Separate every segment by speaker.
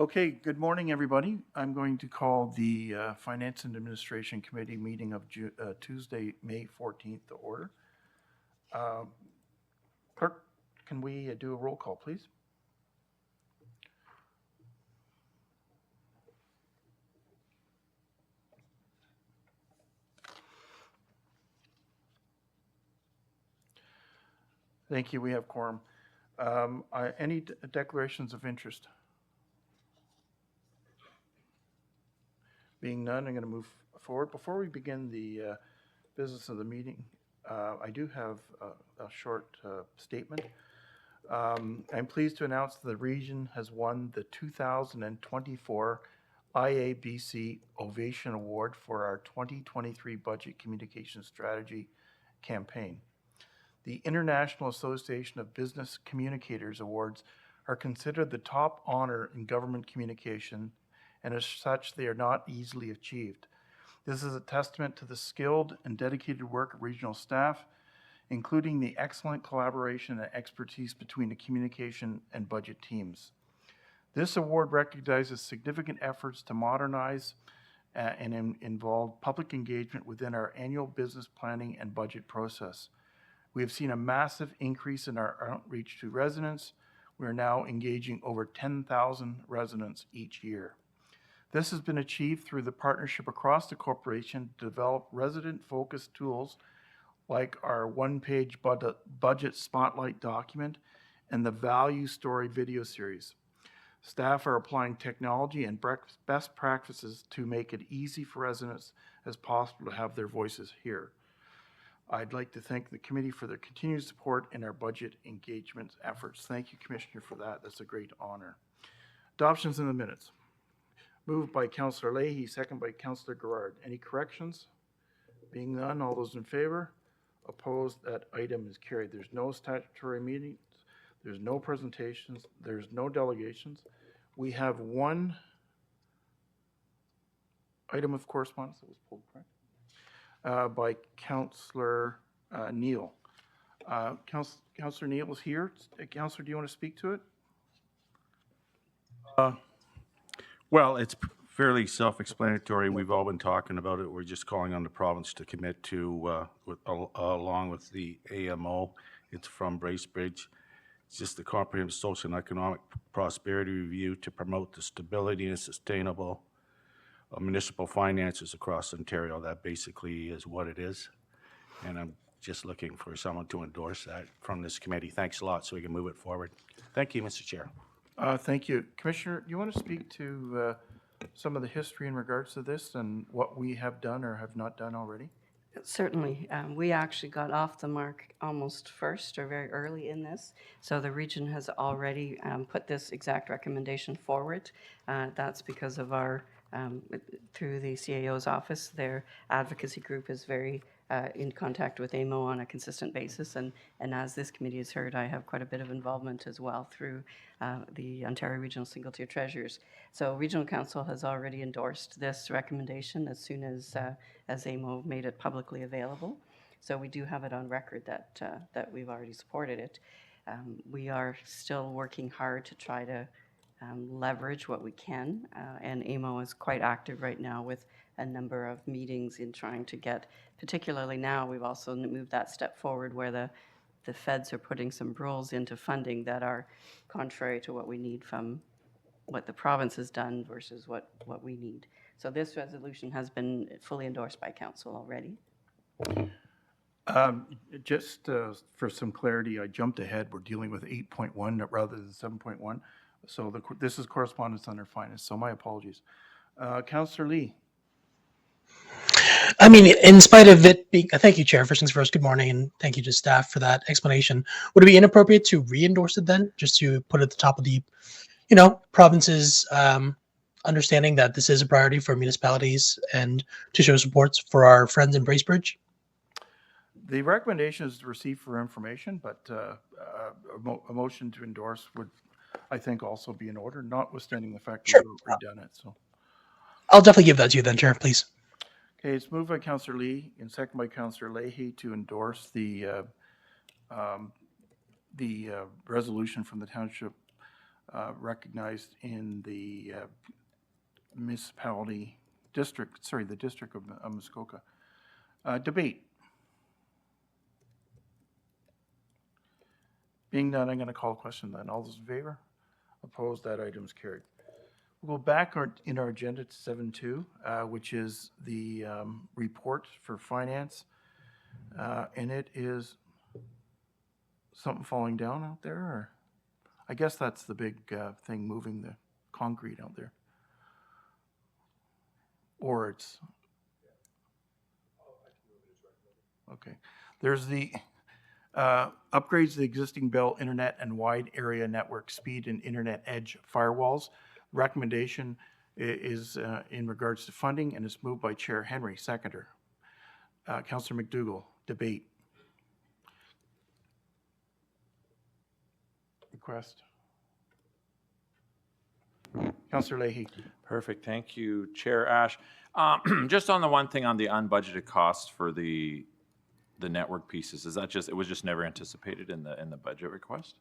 Speaker 1: Okay, good morning, everybody. I'm going to call the Finance and Administration Committee meeting of Tuesday, May 14th to order. Clerk, can we do a roll call, please? Thank you. We have quorum. Any declarations of interest? Being none, I'm going to move forward. Before we begin the business of the meeting, I do have a short statement. I'm pleased to announce that the region has won the 2024 IABC Ovation Award for our 2023 Budget Communication Strategy campaign. The International Association of Business Communicators Awards are considered the top honor in government communication, and as such, they are not easily achieved. This is a testament to the skilled and dedicated work of regional staff, including the excellent collaboration and expertise between the communication and budget teams. This award recognizes significant efforts to modernize and involve public engagement within our annual business planning and budget process. We have seen a massive increase in our outreach to residents. We are now engaging over 10,000 residents each year. This has been achieved through the partnership across the corporation to develop resident-focused tools like our one-page budget spotlight document and the value story video series. Staff are applying technology and best practices to make it easy for residents as possible to have their voices heard. I'd like to thank the committee for their continued support in our budget engagement efforts. Thank you, Commissioner, for that. That's a great honor. Adoptions in the minutes. Moved by Councillor Leahy, second by Councillor Gerard. Any corrections? Being none, all those in favor? Opposed? That item is carried. There's no statutory meetings. There's no presentations. There's no delegations. We have one item of correspondence that was pulled, correct? By Councillor Neal. Councillor Neal is here. Councillor, do you want to speak to it?
Speaker 2: Well, it's fairly self-explanatory. We've all been talking about it. We're just calling on the province to commit to, along with the AMO. It's from Bracebridge. It's just the Comprehensive Social and Economic Prosperity Review to promote the stability and sustainable municipal finances across Ontario. That basically is what it is. And I'm just looking for someone to endorse that from this committee. Thanks a lot so we can move it forward. Thank you, Mr. Chair.
Speaker 1: Thank you. Commissioner, do you want to speak to some of the history in regards to this and what we have done or have not done already?
Speaker 3: Certainly. We actually got off the mark almost first or very early in this. So the region has already put this exact recommendation forward. That's because of our, through the CAO's office, their advocacy group is very in contact with AMO on a consistent basis. And as this committee has heard, I have quite a bit of involvement as well through the Ontario Regional Single Tier Treasurers. So Regional Council has already endorsed this recommendation as soon as AMO made it publicly available. So we do have it on record that we've already supported it. We are still working hard to try to leverage what we can, and AMO is quite active right now with a number of meetings in trying to get, particularly now, we've also moved that step forward where the feds are putting some rules into funding that are contrary to what we need from what the province has done versus what we need. So this resolution has been fully endorsed by council already.
Speaker 1: Just for some clarity, I jumped ahead. We're dealing with 8.1 rather than 7.1. So this is correspondence under finance, so my apologies. Councillor Lee.
Speaker 4: I mean, in spite of it being, thank you, Chair. First things first, good morning, and thank you to staff for that explanation. Would it be inappropriate to re-endorse it then, just to put it at the top of the, province's understanding that this is a priority for municipalities and to show supports for our friends in Bracebridge?
Speaker 1: The recommendation is to receive for information, but a motion to endorse would, I think, also be in order, notwithstanding the fact that we've redone it. So
Speaker 4: I'll definitely give that to you then, Chair, please.
Speaker 1: Okay, it's moved by Councillor Lee and second by Councillor Leahy to endorse the resolution from the Township recognized in the municipality district, sorry, the district of Muskoka. Debate. Being done, I'm going to call a question then. All those in favor? Opposed? That item is carried. We'll go back in our agenda to 7.2, which is the report for finance. And it is something falling down out there, or? I guess that's the big thing, moving the concrete out there. Or it's... Okay. There's the upgrades to the existing Bell Internet and Wide Area Network Speed and Internet Edge firewalls. Recommendation is in regards to funding, and it's moved by Chair Henry, seconder. Councillor McDougall, debate. Request. Councillor Leahy.
Speaker 5: Perfect, thank you, Chair Ash. Just on the one thing on the unbudgeted costs for the network pieces, is that just, it was just never anticipated in the budget request?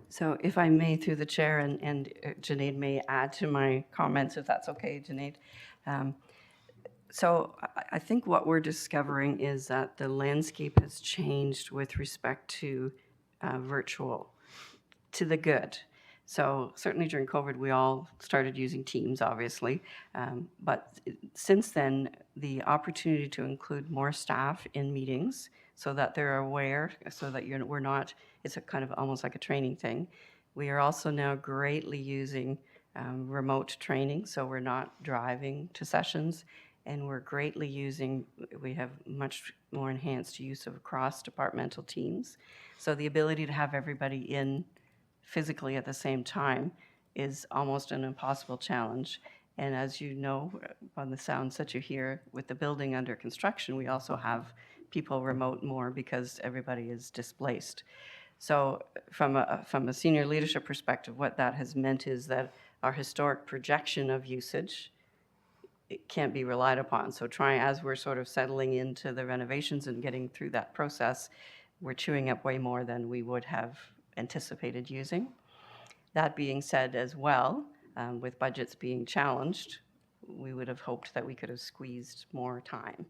Speaker 3: So if I may, through the chair, and Junaid may add to my comments, if that's okay, Junaid. So I think what we're discovering is that the landscape has changed with respect to virtual, to the good. So certainly during COVID, we all started using Teams, obviously. But since then, the opportunity to include more staff in meetings so that they're aware, so that we're not, it's a kind of almost like a training thing. We are also now greatly using remote training, so we're not driving to sessions, and we're greatly using, we have much more enhanced use of cross-departmental teams. So the ability to have everybody in physically at the same time is almost an impossible challenge. And as you know, on the sounds that you hear, with the building under construction, we also have people remote more because everybody is displaced. So from a senior leadership perspective, what that has meant is that our historic projection of usage, it can't be relied upon. So as we're sort of settling into the renovations and getting through that process, we're chewing up way more than we would have anticipated using. That being said as well, with budgets being challenged, we would have hoped that we could have squeezed more time.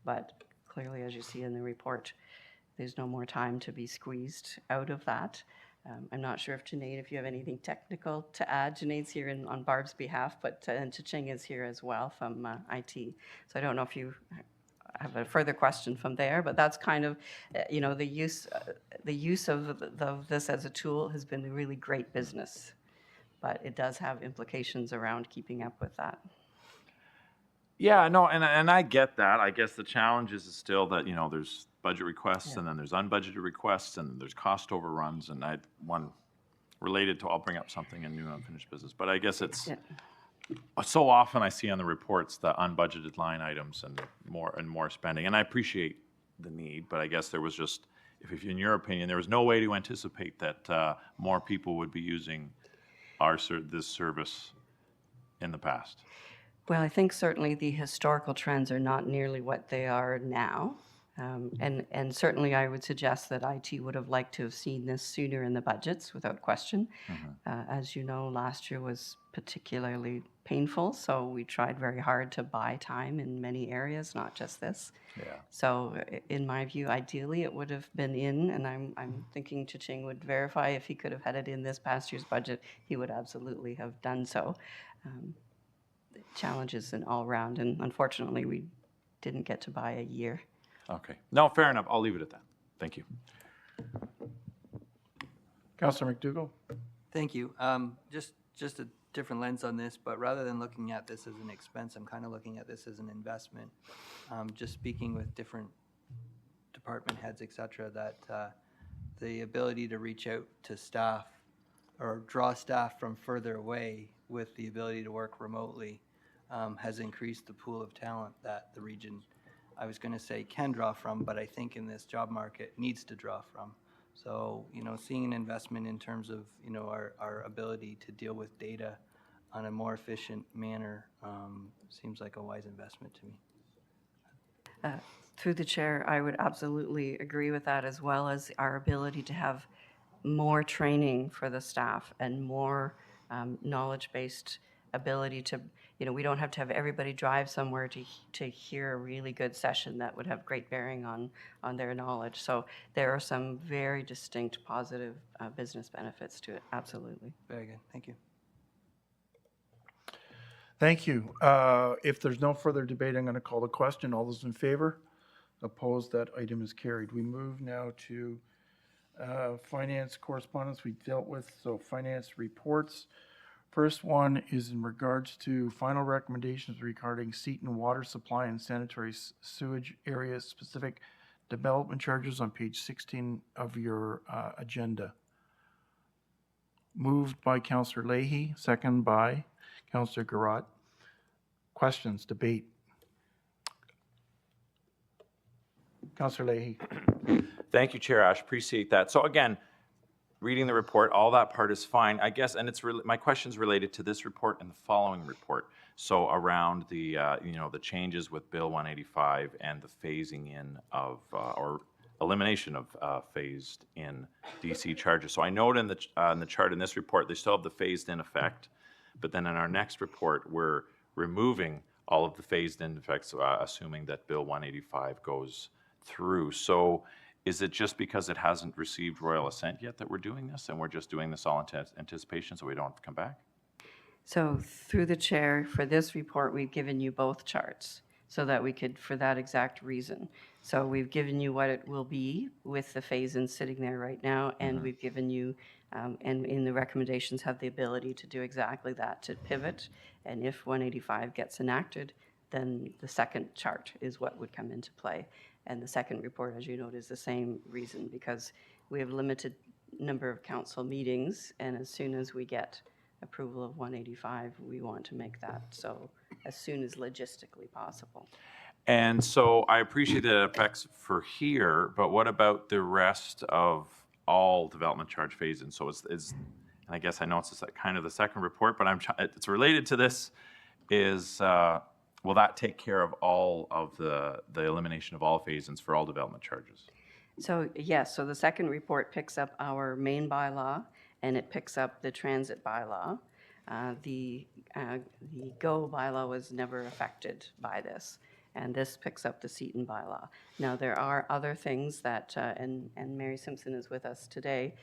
Speaker 3: But clearly, as you see in the report, there's no more time to be squeezed out of that. I'm not sure if Junaid, if you have anything technical to add. Junaid's here on Barb's behalf, but and Cha-Ching is here as well from IT. So I don't know if you have a further question from there, but that's kind of, the use of this as a tool has been a really great business, but it does have implications around keeping up with that.
Speaker 5: Yeah, no, and I get that. I guess the challenge is still that, there's budget requests and then there's unbudgeted requests and there's cost overruns, and one related to, I'll bring up something in new unfinished business, but I guess it's so often I see on the reports the unbudgeted line items and more spending, and I appreciate the need, but I guess there was just, if in your opinion, there was no way to anticipate that more people would be using this service in the past.
Speaker 3: Well, I think certainly the historical trends are not nearly what they are now. And certainly I would suggest that IT would have liked to have seen this sooner in the budgets, without question. As you know, last year was particularly painful, so we tried very hard to buy time in many areas, not just this.
Speaker 5: Yeah.
Speaker 3: So in my view, ideally it would have been in, and I'm thinking Cha-Ching would verify if he could have had it in this past year's budget, he would absolutely have done so. Challenges in all round, and unfortunately we didn't get to buy a year.
Speaker 5: Okay. No, fair enough. I'll leave it at that. Thank you.
Speaker 1: Councillor McDougall.
Speaker 6: Thank you. Just a different lens on this, but rather than looking at this as an expense, I'm kind of looking at this as an investment. Just speaking with different department heads, et cetera, that the ability to reach out to staff or draw staff from further away with the ability to work remotely has increased the pool of talent that the region, I was going to say can draw from, but I think in this job market needs to draw from. So, seeing an investment in terms of, our ability to deal with data on a more efficient manner seems like a wise investment to me.
Speaker 3: Through the chair, I would absolutely agree with that, as well as our ability to have more training for the staff and more knowledge-based ability to, we don't have to have everybody drive somewhere to hear a really good session that would have great bearing on their knowledge. So there are some very distinct positive business benefits to it, absolutely.
Speaker 6: Very good, thank you.
Speaker 1: Thank you. If there's no further debate, I'm going to call the question. All those in favor? Opposed? That item is carried. We move now to finance correspondence we dealt with, so finance reports. First one is in regards to final recommendations regarding Seton water supply and sanitary sewage area specific development charges on page 16 of your agenda. Moved by Councillor Leahy, second by Councillor Garot. Questions, debate? Councillor Leahy.
Speaker 5: Thank you, Chair Ash. Appreciate that. So again, reading the report, all that part is fine, I guess, and it's my question's related to this report and the following report. So around the the changes with Bill 185 and the phasing in of or elimination of phased in DC charges. So I note in the chart in this report they still have the phased in effect, but then in our next report we're removing all of the phased in effects, assuming that Bill 185 goes through. So is it just because it hasn't received royal assent yet that we're doing this, and we're just doing this all in anticipation so we don't have to come back?
Speaker 3: So through the chair, for this report, we've given you both charts so that we could, for that exact reason. So we've given you what it will be with the phase-in sitting there right now, and we've given you, and in the recommendations have the ability to do exactly that, to pivot. And if 185 gets enacted, then the second chart is what would come into play. And the second report, as you note, is the same reason, because we have limited number of council meetings, and as soon as we get approval of 185, we want to make that so as soon as logistically possible.
Speaker 5: And so I appreciate that it affects for here, but what about the rest of all development charge phase-in? So and I guess I know it's kind of the second report, but it's related to this, is will that take care of all of the elimination of all phase-ins for all development charges?
Speaker 3: So yes, so the second report picks up our main bylaw, and it picks up the transit bylaw. The GO bylaw was never affected by this, and this picks up the Seton bylaw. Now, there are other things that, and Mary Simpson is with us today,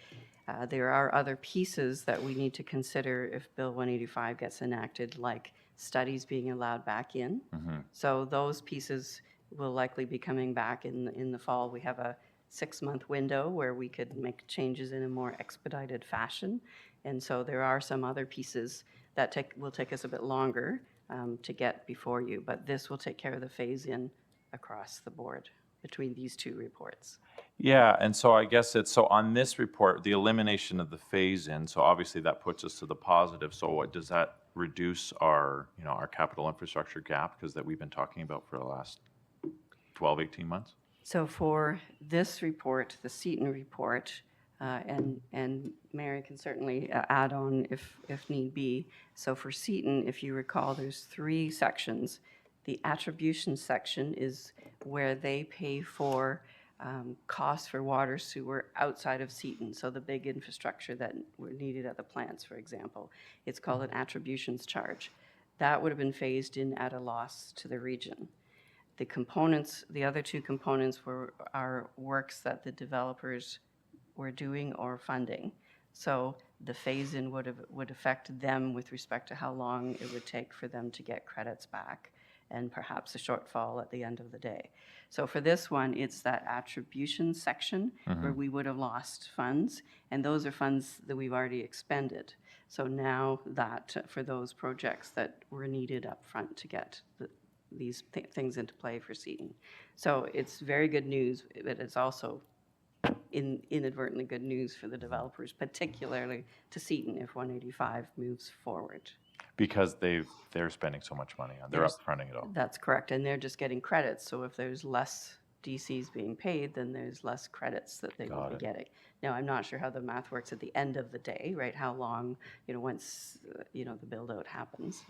Speaker 3: there are other pieces that we need to consider if Bill 185 gets enacted, like studies being allowed back in. So those pieces will likely be coming back in the fall. We have a 6-month window where we could make changes in a more expedited fashion. And so there are some other pieces that will take us a bit longer to get before you, but this will take care of the phase-in across the board between these two reports.
Speaker 5: Yeah, and so I guess so on this report, the elimination of the phase-in, so obviously that puts us to the positive. So what does that reduce our, our capital infrastructure gap, because that we've been talking about for the last 12, 18 months?
Speaker 3: So for this report, the Seton report, and Mary can certainly add on if need be. So for Seton, if you recall, there's 3 sections. The attribution section is where they pay for costs for water, sewer outside of Seton, so the big infrastructure that were needed at the plants, for example. It's called an attributions charge. That would have been phased in at a loss to the region. The components, the other 2 components are works that the developers were doing or funding. So the phase-in would affect them with respect to how long it would take for them to get credits back, and perhaps a shortfall at the end of the day. So for this one, it's that attribution section where we would have lost funds, and those are funds that we've already expended. So now that for those projects that were needed up front to get these things into play for Seton. So it's very good news, but it's also inadvertently good news for the developers, particularly to Seton if 185 moves forward.
Speaker 5: Because they're spending so much money on, they're upfronting it all.
Speaker 3: That's correct, and they're just getting credits. So if there's less DCs being paid, then there's less credits that they will be getting. Now, I'm not sure how the math works at the end of the day, right? How long, once, the build out happens.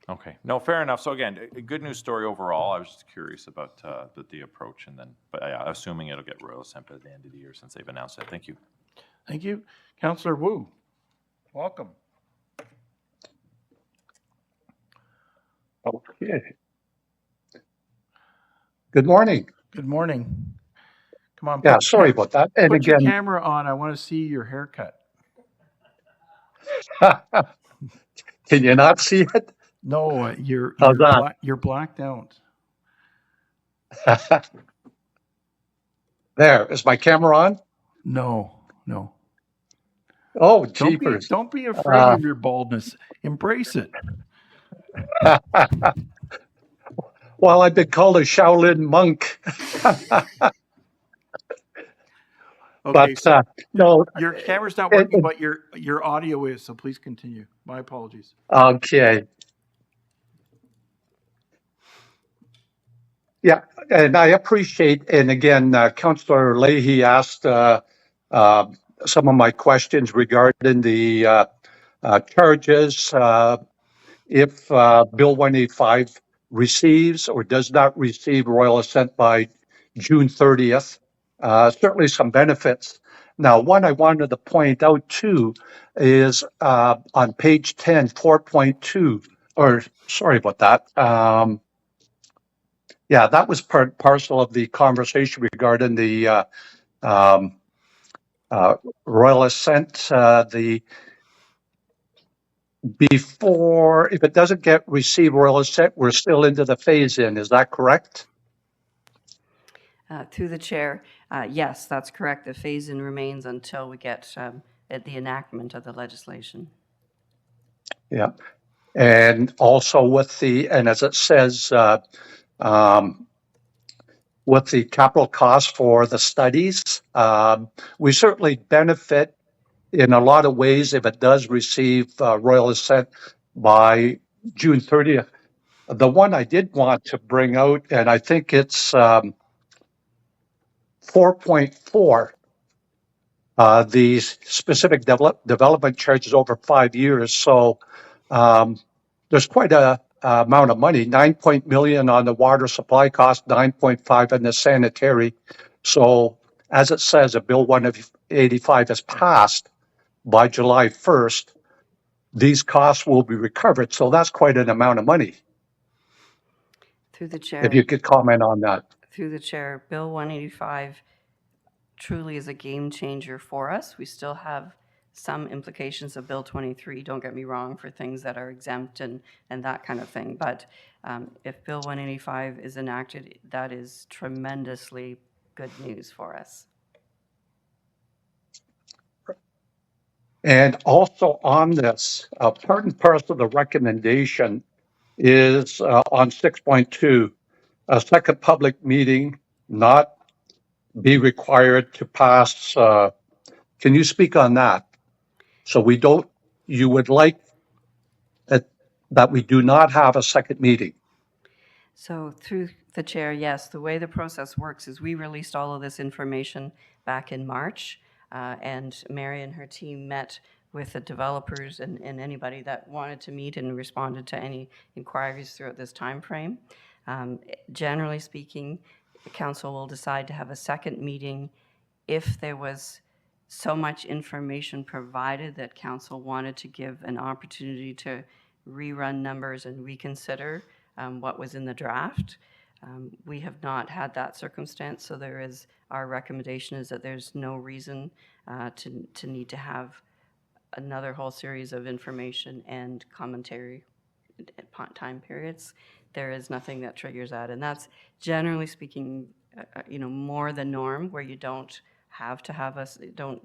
Speaker 5: Okay, no, fair enough. So again, a good news story overall. I was just curious about the approach, and then, but assuming it'll get royal assent by the end of the year since they've announced it. Thank you.
Speaker 1: Thank you. Councillor Wu, welcome.
Speaker 7: Okay. Good morning.
Speaker 1: Good morning. Come on.
Speaker 7: Yeah,
Speaker 1: put
Speaker 7: sorry
Speaker 1: your
Speaker 7: about that. And
Speaker 1: Put your
Speaker 7: again,
Speaker 1: camera on. I want to see your haircut.
Speaker 7: can you not see it?
Speaker 1: No,
Speaker 7: How's that?
Speaker 1: you're blacked out.
Speaker 7: There, is my camera on?
Speaker 1: No, no.
Speaker 7: Oh, jeepers.
Speaker 1: Don't be afraid of your baldness. Embrace it.
Speaker 7: Well, I've been called a Shaolin monk.
Speaker 1: Okay,
Speaker 7: But no,
Speaker 1: your camera's not
Speaker 7: it-
Speaker 1: working, but your audio is. So please continue. My apologies.
Speaker 7: okay. Yeah, and I appreciate, and again, Councillor Leahy asked some of my questions regarding the charges. If Bill 185 receives or does not receive royal assent by June 30th, certainly some benefits. Now, one I wanted to point out too is on page 10, 4.2, or sorry about that. Yeah, that was part parcel of the conversation regarding the um, royal assent. The before, if it doesn't get receive royal assent, we're still into the phase in. Is that correct?
Speaker 3: Through the chair, yes, that's correct. The phase-in remains until we get at the enactment of the legislation.
Speaker 7: Yeah, and also with the and as it says. With the capital cost for the studies, we certainly benefit in a lot of ways if it does receive royal assent by June 30th. The one I did want to bring out, and I think it's 4.4, the specific development charges over 5 years. So there's quite a amount of money, 9 million on the water supply cost, 9.5 on the sanitary. So as it says, if Bill 185 is passed by July 1st, these costs will be recovered. So that's quite an amount of money.
Speaker 3: Through the chair.
Speaker 7: If you could comment on that.
Speaker 3: Through the chair, Bill 185 truly is a game changer for us. We still have some implications of Bill 23, don't get me wrong, for things that are exempt and that kind of thing. But if Bill 185 is enacted, that is tremendously good news for us.
Speaker 7: And also on this, part and parcel of the recommendation is on 6.2, a second public meeting not be required to pass. Can you speak on that? So we don't, you would like that we do not have a second meeting.
Speaker 3: So through the chair, yes, the way the process works is we released all of this information back in March, and Mary and her team met with the developers and anybody that wanted to meet and responded to any inquiries throughout this time frame. Generally speaking, the council will decide to have a second meeting if there was so much information provided that council wanted to give an opportunity to rerun numbers and reconsider what was in the draft. We have not had that circumstance, so our recommendation is that there's no reason to need to have another whole series of information and commentary time periods. There is nothing that triggers that, and that's generally speaking, more the norm where you don't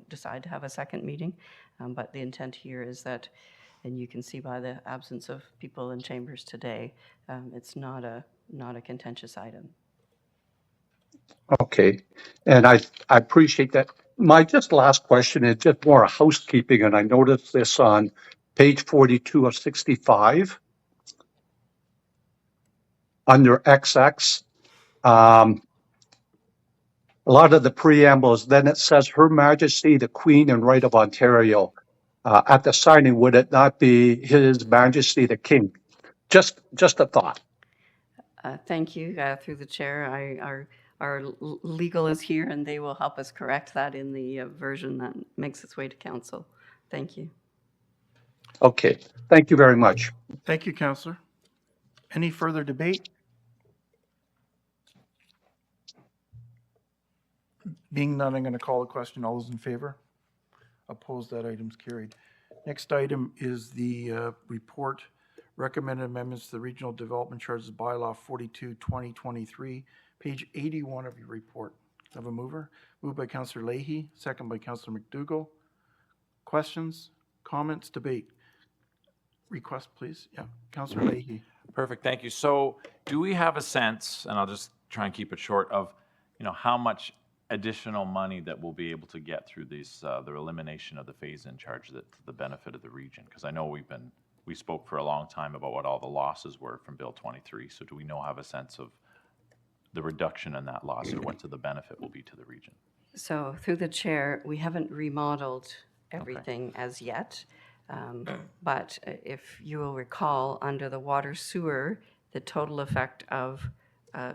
Speaker 3: decide to have a second meeting. But the intent here is that, and you can see by the absence of people in chambers today, it's not a contentious item.
Speaker 7: Okay, and I appreciate that. My just last question is just more housekeeping, and I noticed this on page 42 of 65 under XX. A lot of the preambles, then it says Her Majesty the Queen and Right of Ontario. At the signing, would it not be His Majesty the King? Just a thought.
Speaker 3: Thank you. Through the chair, legal is here, and they will help us correct that in the version that makes its way to council. Thank you.
Speaker 7: Okay, thank you very much.
Speaker 1: Thank you, Councillor. Any further debate? Being none, I'm going to call the question. All those in favor? Opposed, that item's carried. Next item is the report, recommended amendments to the Regional Development Charges Bylaw 42, 2023, page 81 of your report. Have a mover? Moved by Councillor Leahy, second by Councillor McDougall. Questions, comments, debate? Request, please. Yeah, Councillor Leahy.
Speaker 5: Perfect, thank you. So do we have a sense, and I'll just try and keep it short, of, how much additional money that we'll be able to get through these, the elimination of the phase-in charge to the benefit of the region? Because I know we spoke for a long time about what all the losses were from Bill 23. So do we have a sense of the reduction in that loss or what the benefit will be to the region?
Speaker 3: So through the chair, we haven't remodeled everything as yet. But if you will recall, under the water sewer, the total effect of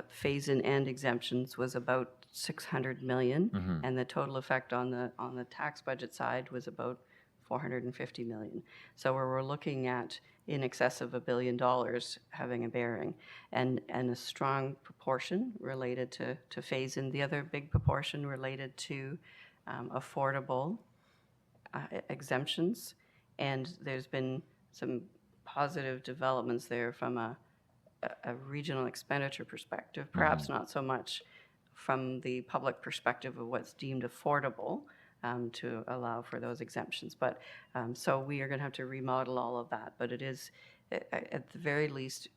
Speaker 3: phase-in and exemptions was about 600 million, and the total effect on the tax budget side was about 450 million. So we're looking at in excess of $1 billion having a bearing, and a strong proportion related to phase-in. The other big proportion related to affordable exemptions, and there's been some positive developments there from a regional expenditure perspective, perhaps not so much from the public perspective of what's deemed affordable to allow for those exemptions. But so we are going to have to remodel all of that. But it is, at the very least,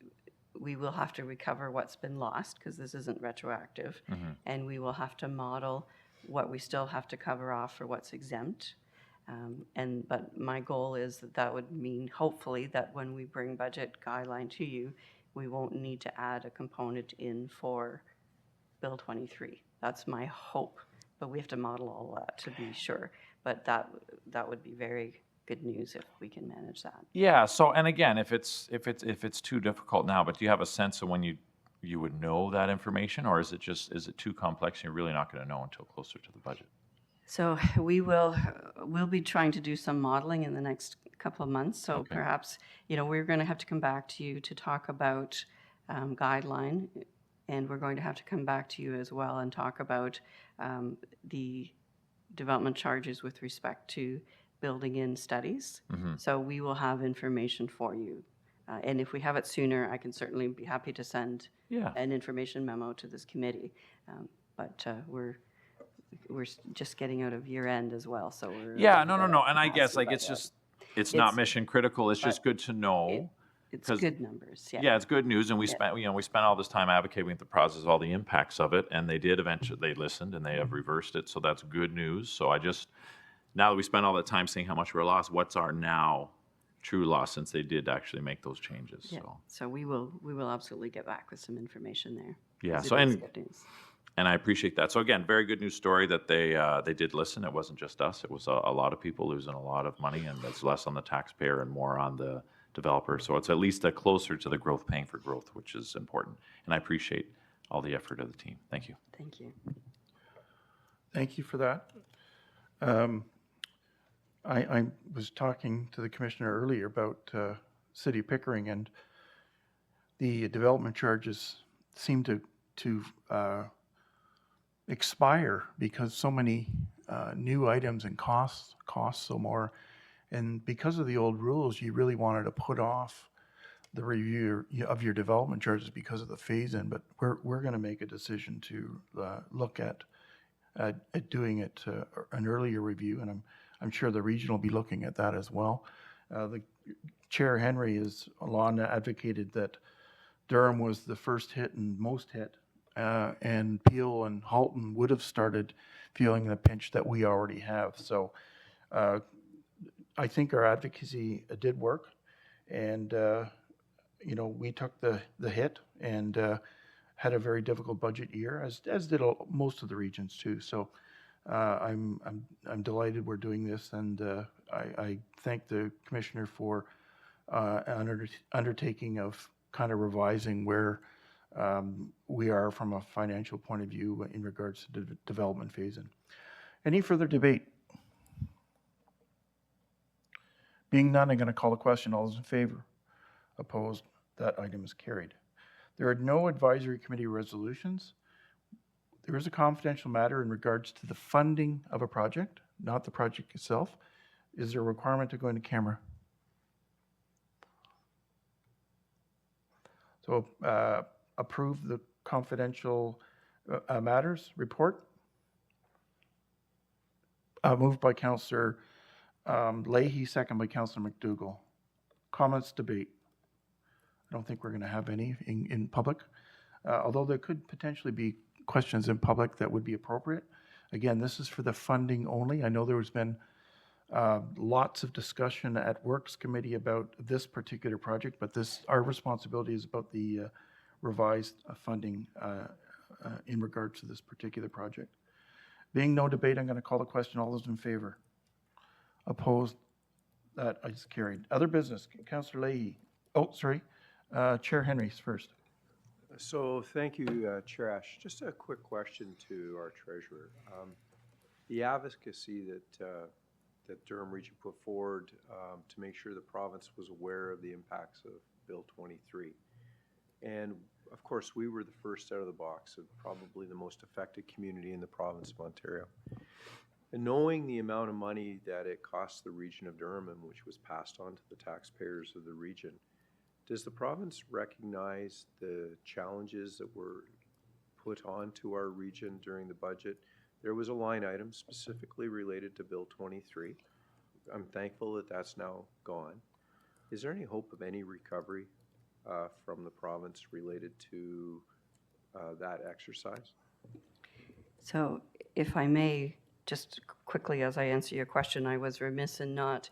Speaker 3: we will have to recover what's been lost because this isn't retroactive, and we will have to model what we still have to cover off for what's exempt. But my goal is that would mean hopefully that when we bring budget guideline to you, we won't need to add a component in for Bill 23. That's my hope, but we have to model all that to be sure. But that would be very good news if we can manage that.
Speaker 5: Yeah. So, and again, if it's too difficult now, but do you have a sense of when you would know that information, or is it too complex and you're really not going to know until closer to the budget?
Speaker 3: So we'll be trying to do some modeling in the next couple of months. So perhaps, we're going to have to come back to you to talk about guideline, and we're going to have to come back to you as well and talk about the development charges with respect to building in studies. So we will have information for you. And if we have it sooner, I can certainly be happy to send an information memo to this committee. But we're just getting out of year end as well, so we're
Speaker 5: no, and I guess it's not mission critical. It's just good to know.
Speaker 3: It's good numbers.
Speaker 5: Yeah, it's good news, and we spent all this time advocating with the process of all the impacts of it, and they did eventually. They listened and they have reversed it, so that's good news. So now that we spent all that time saying how much we're lost, what's our now true loss since they did actually make those changes?
Speaker 3: Yeah. So we will absolutely get back with some information there.
Speaker 5: Yeah.
Speaker 3: 'Cause
Speaker 5: So
Speaker 3: it is good news.
Speaker 5: And I appreciate that. So again, very good news story that they did listen. It wasn't just us. It was a lot of people losing a lot of money, and it's less on the taxpayer and more on the developer. So it's at least closer to the growth paying for growth, which is important. And I appreciate all the effort of the team. Thank you.
Speaker 3: Thank you.
Speaker 1: Thank you for that. I was talking to the commissioner earlier about City of Pickering, and the development charges seem to expire because so many new items and cost so more. And because of the old rules, you really wanted to put off the review of your development charges because of the phase-in. But we're going to make a decision to look at doing it an earlier review, and I'm sure the region will be looking at that as well. The Chair Henry has long advocated that Durham was the first hit and most hit, and Peel and Halton would have started feeling the pinch that we already have. So I think our advocacy did work, and we took the hit and had a very difficult budget year, as did most of the regions too. So I'm delighted we're doing this, and I thank the commissioner for an undertaking of kind of revising where we are from a financial point of view in regards to the development phase. In. Any further debate? Being none, I'm going to call the question. All those in favor? Opposed? That item is carried. There are no advisory committee resolutions. There is a confidential matter in regards to the funding of a project, not the project itself. Is there a requirement to go into camera? So approve the confidential matters report. Moved by Councillor Leahy, second by Councillor McDougall. Comments, debate. I don't think we're going to have any in public, although there could potentially be questions in public that would be appropriate. Again, this is for the funding only. I know there has been lots of discussion at Works Committee about this particular project, but our responsibility is about the revised funding in regards to this particular project. Being no debate, I'm going to call the question. All those in favor? Opposed? That is carried. Other business, Councillor Leahy. Oh, sorry. Chair Henry's first.
Speaker 8: So thank you, Chair Ash. Just a quick question to our treasurer. The advocacy that Durham Region put forward to make sure the province was aware of the impacts of Bill 23. And of course, we were the first out of the box of probably the most affected community in the province of Ontario. And knowing the amount of money that it cost the region of Durham, and which was passed on to the taxpayers of the region, does the province recognize the challenges that were put onto our region during the budget? There was a line item specifically related to Bill 23. I'm thankful that that's now gone. Is there any hope of any recovery from the province related to that exercise?
Speaker 3: So if I may, just quickly as I answer your question, I was remiss in not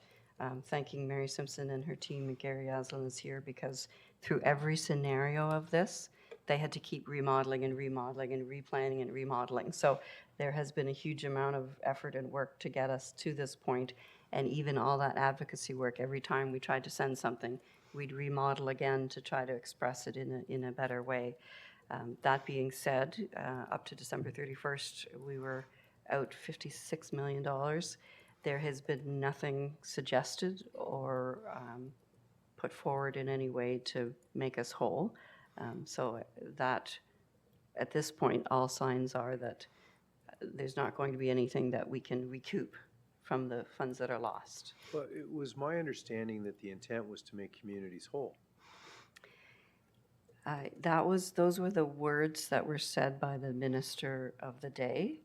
Speaker 3: thanking Mary Simpson and her team, and Gary Aslan is here, because through every scenario of this, they had to keep remodeling and remodeling and replanning and remodeling. So there has been a huge amount of effort and work to get us to this point. And even all that advocacy work, every time we tried to send something, we'd remodel again to try to express it in a better way. That being said, up to December 31st, we were out $56 million. There has been nothing suggested or put forward in any way to make us whole. So that, at this point, all signs are that there's not going to be anything that we can recoup from the funds that are lost.
Speaker 8: But it was my understanding that the intent was to make communities whole.
Speaker 3: Those were the words that were said by the minister of the day.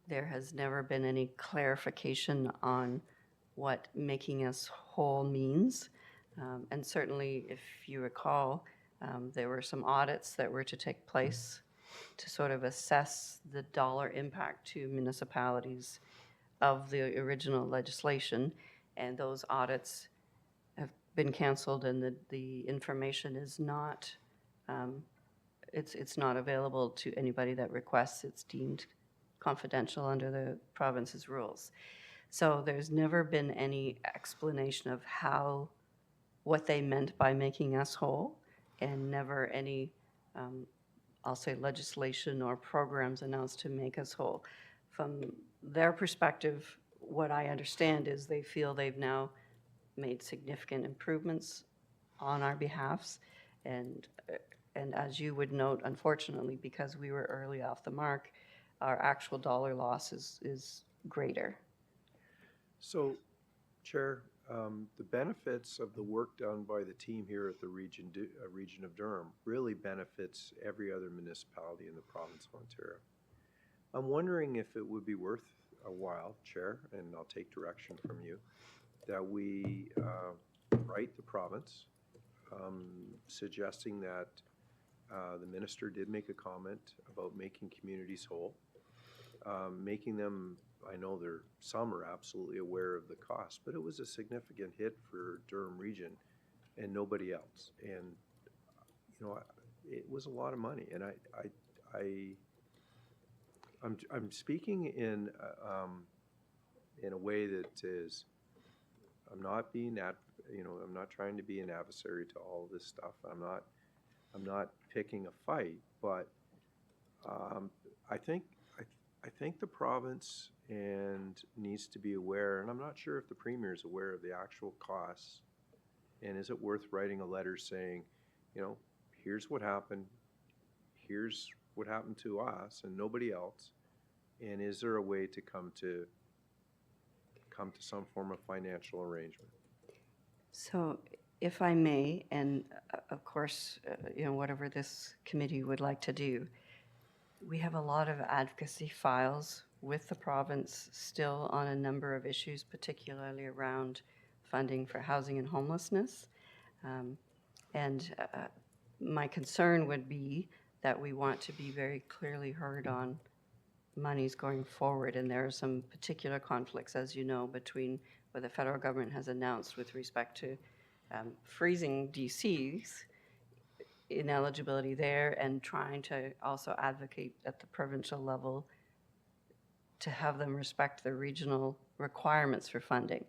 Speaker 3: There has never been any clarification on what making us whole means. And certainly, if you recall, there were some audits that were to take place to sort of assess the dollar impact to municipalities of the original legislation. And those audits have been canceled, and the information is not, it's not available to anybody that requests. It's deemed confidential under the province's rules. So there's never been any explanation of what they meant by making us whole, and never any, I'll say, legislation or programs announced to make us whole. From their perspective, what I understand is they feel they've now made significant improvements on our behalfs, and as you would note, unfortunately, because we were early off the mark, our actual dollar loss is greater.
Speaker 8: So, Chair, the benefits of the work done by the team here at the region of Durham really benefits every other municipality in the province of Ontario. I'm wondering if it would be worth a while, Chair, and I'll take direction from you, that we write the province suggesting that the minister did make a comment about making communities whole, making them, I know some are absolutely aware of the cost, but it was a significant hit for Durham Region and nobody else. And, you know, it was a lot of money. And I'm speaking in a way that is, I'm not being I'm not trying to be an adversary to all of this stuff. I'm not I'm not picking a fight, but I think I think the province and needs to be aware, and I'm not sure if the premier is aware of the actual costs. And is it worth writing a letter saying, you know, here's what happened to us and nobody else, and is there a way to come to some form of financial arrangement?
Speaker 3: So if I may, and of course, whatever this committee would like to do, we have a lot of advocacy files with the province still on a number of issues, particularly around funding for housing and homelessness. And my concern would be that we want to be very clearly heard on monies going forward. And there are some particular conflicts, as you know, between what the federal government has announced with respect to freezing DCs, ineligibility there, and trying to also advocate at the provincial level to have them respect the regional requirements for funding.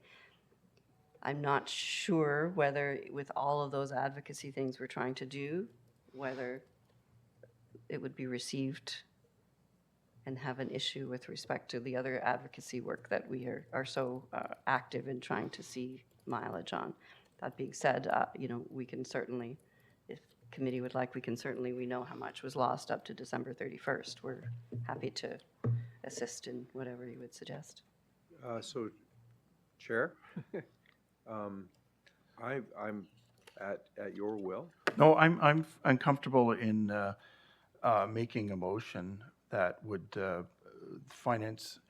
Speaker 3: I'm not sure whether with all of those advocacy things we're trying to do, whether it would be received and have an issue with respect to the other advocacy work that we are so active in trying to see mileage on. That being said, we can certainly, if committee would like, we know how much was lost up to December 31st. We're happy to assist in whatever you would suggest.
Speaker 8: So, Chair, I'm at your will.
Speaker 1: No, I'm comfortable in making a motion that would Finance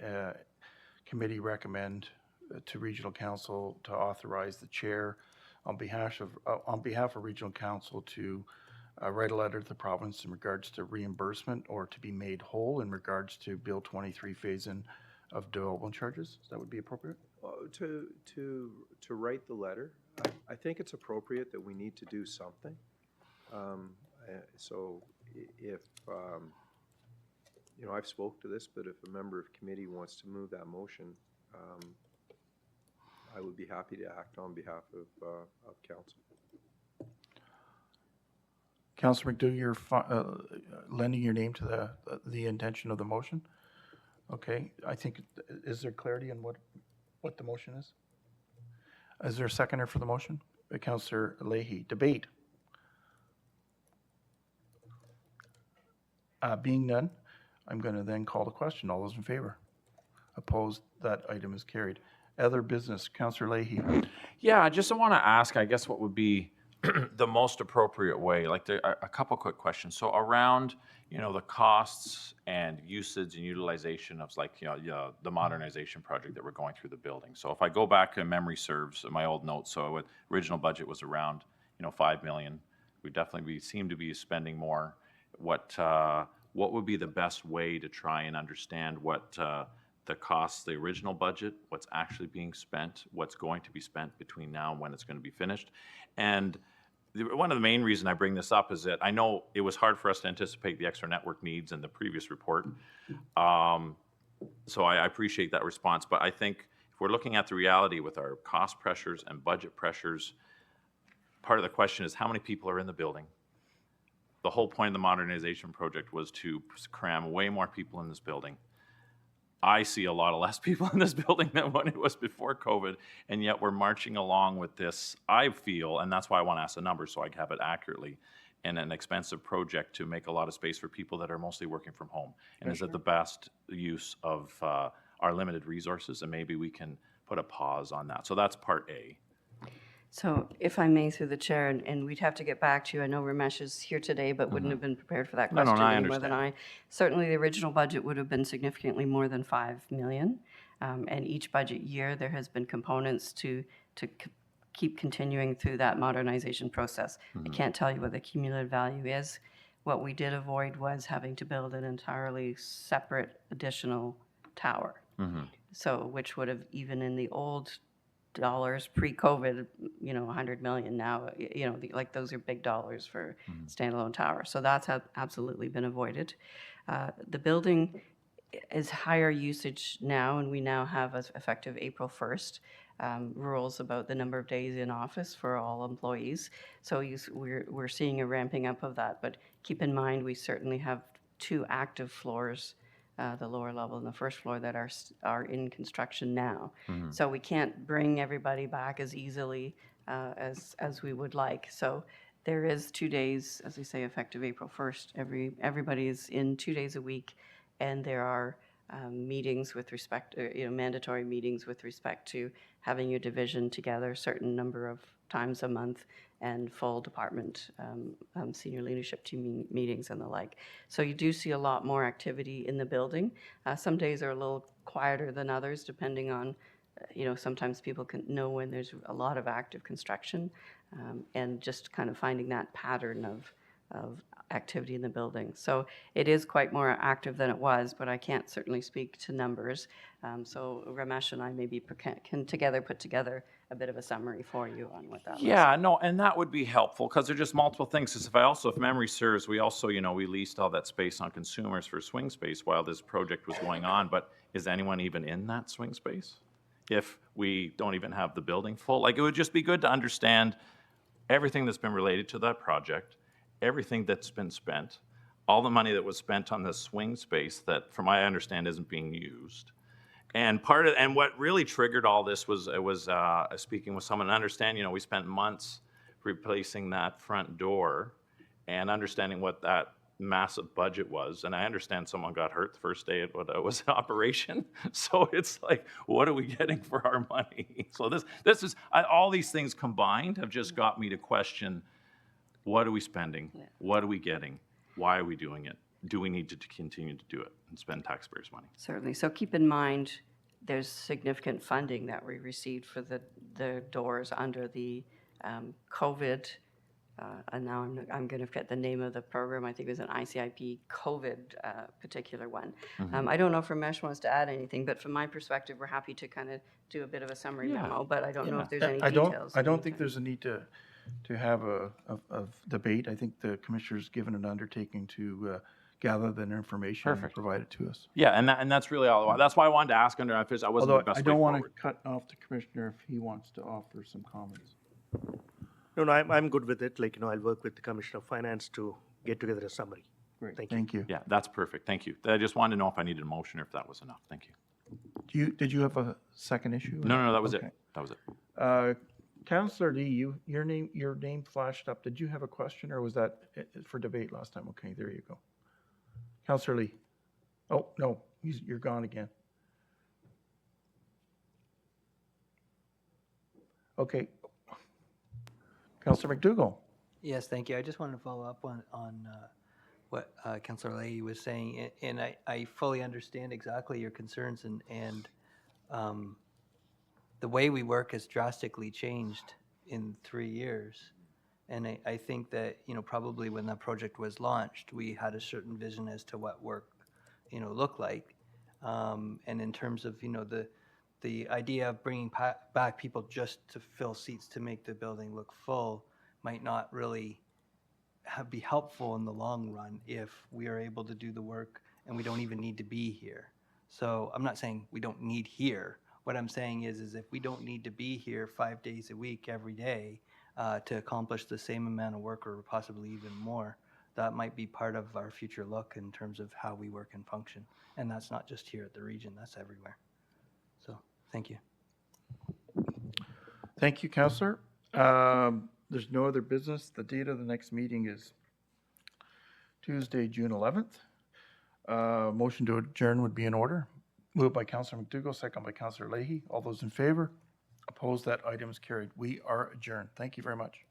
Speaker 1: Committee recommend to Regional Council to authorize the chair on behalf of Regional Council to write a letter to the province in regards to reimbursement or to be made whole in regards to Bill 23 phase-in of development charges. That would be appropriate?
Speaker 8: To write the letter, I think it's appropriate that we need to do something. So if, I've spoke to this, but if a member of committee wants to move that motion, I would be happy to act on behalf of council.
Speaker 1: Councillor McDougall, you're lending your name to the intention of the motion? Okay, I think, is there clarity on what the motion is? Is there a seconder for the motion? Councillor Leahy. Debate. Being none, I'm going to then call the question. All those in favor? Opposed? That item is carried. Other business. Councillor Leahy.
Speaker 5: Yeah, I just want to ask, I guess, what would be the most appropriate way? Like, there are a couple quick questions. So around, the costs and usage and utilization of, like, the modernization project that we're going through the building. So if I go back and memory serves my old notes, so original budget was around, 5 million. We definitely seem to be spending more. What would be the best way to try and understand what the costs, the original budget, what's actually being spent, what's going to be spent between now and when it's going to be finished? And one of the main reasons I bring this up is that I know it was hard for us to anticipate the extra network needs in the previous report. So I appreciate that response, but I think if we're looking at the reality with our cost pressures and budget pressures, part of the question is how many people are in the building? The whole point of the modernization project was to cram way more people in this building. I see a lot of less people in this building than when it was before COVID, and yet we're marching along with this, I feel, and that's why I want to ask the numbers so I can have it accurately, in an expensive project to make a lot of space for people that are mostly working from home. And is it the best use of our limited resources? And maybe we can put a pause on that. So that's part A.
Speaker 3: So if I may, through the chair, and we'd have to get back to you. I know Ramesh is here today, but wouldn't have been prepared for that
Speaker 5: No,
Speaker 3: question
Speaker 5: I
Speaker 3: any more than I. Certainly, the original budget would have been significantly more than 5 million. And each budget year, there has been components to keep continuing through that modernization process. I can't tell you what the cumulative value is. What we did avoid was having to build an entirely separate additional tower. So, which would have, even in the old dollars pre-COVID, 100 million now, like those are big dollars for standalone tower. So that's absolutely been avoided. The building is higher usage now, and we now have, as effective April 1st, rules about the number of days in office for all employees. So we're seeing a ramping up of that. But keep in mind, we certainly have 2 active floors, the lower level and the first floor, that are in construction now. So we can't bring everybody back as easily as we would like. So there is 2 days, as we say, effective April 1st. Everybody is in 2 days a week, and there are meetings with respect, mandatory meetings with respect to having your division together a certain number of times a month, and full department senior leadership team meetings and the like. So you do see a lot more activity in the building. Some days are a little quieter than others, depending on, sometimes people can know when there's a lot of active construction, and just kind of finding that pattern of activity in the building. So it is quite more active than it was, but I can't certainly speak to numbers. So Ramesh and I maybe can together put together a bit of a summary for you on what that looks like.
Speaker 5: Yeah, no, and that would be helpful, because there are just multiple things. 'Cause if memory serves, we also, we leased all that space on Consumers for swing space while this project was going on, but is anyone even in that swing space? If we don't even have the building full? Like, it would just be good to understand everything that's been related to that project, everything that's been spent, all the money that was spent on the swing space that, from what I understand, isn't being used. And what really triggered all this was speaking with someone and understand, we spent months replacing that front door and understanding what that massive budget was. And I understand someone got hurt the first day it was in operation. So it's like, what are we getting for our money? So this is all these things combined have just got me to question, what are we spending? What are we getting? Why are we doing it? Do we need to continue to do it and spend taxpayers' money?
Speaker 3: Certainly. So keep in mind, there's significant funding that we received for the doors under the COVID, and now I'm going to forget the name of the program. I think it was an ICIP COVID particular one. I don't know if Ramesh wants to add anything, but from my perspective, we're happy to kind of do a bit of a summary memo, but I don't know if there's any details.
Speaker 1: I don't think there's a need to have a debate. I think the commissioner's given an undertaking to gather that information and provide it to us.
Speaker 5: Yeah, and that's really all. That's why I wanted to ask under unfinished. I wasn't
Speaker 1: Although
Speaker 5: the best
Speaker 1: I
Speaker 5: way
Speaker 1: don't want to
Speaker 5: forward.
Speaker 1: cut off the commissioner if he wants to offer some comments.
Speaker 9: No, I'm good with it. I'll work with the Commissioner of Finance to get together a summary.
Speaker 1: Great,
Speaker 9: Thank you.
Speaker 1: thank you.
Speaker 5: Yeah, that's perfect. Thank you. I just wanted to know if I needed a motion or if that was enough. Thank you.
Speaker 1: Did you have a second issue?
Speaker 5: No, that was
Speaker 1: Okay.
Speaker 5: it. That was it.
Speaker 1: Councillor Lee, your name flashed up. Did you have a question, or was that for debate last time? Okay, there you go. Councillor Lee. Oh, no, you're gone again. Okay. Councillor McDougall.
Speaker 6: Yes, thank you. I just wanted to follow up on what Councillor Leahy was saying, and I fully understand exactly your concerns, and the way we work has drastically changed in 3 years. And I think that, probably when that project was launched, we had a certain vision as to what work, looked like. And in terms of, the idea of bringing back people just to fill seats to make the building look full might not really be helpful in the long run if we are able to do the work and we don't even need to be here. So I'm not saying we don't need here. What I'm saying is if we don't need to be here 5 days a week, every day, to accomplish the same amount of work or possibly even more, that might be part of our future look in terms of how we work and function. And that's not just here at the region, that's everywhere. So, thank you.
Speaker 1: Thank you, Councillor. There's no other business. The date of the next meeting is Tuesday, June 11th. Motion to adjourn would be in order. Moved by Councillor McDougall, second by Councillor Leahy. All those in favor? Opposed? That item is carried. We are adjourned. Thank you very much.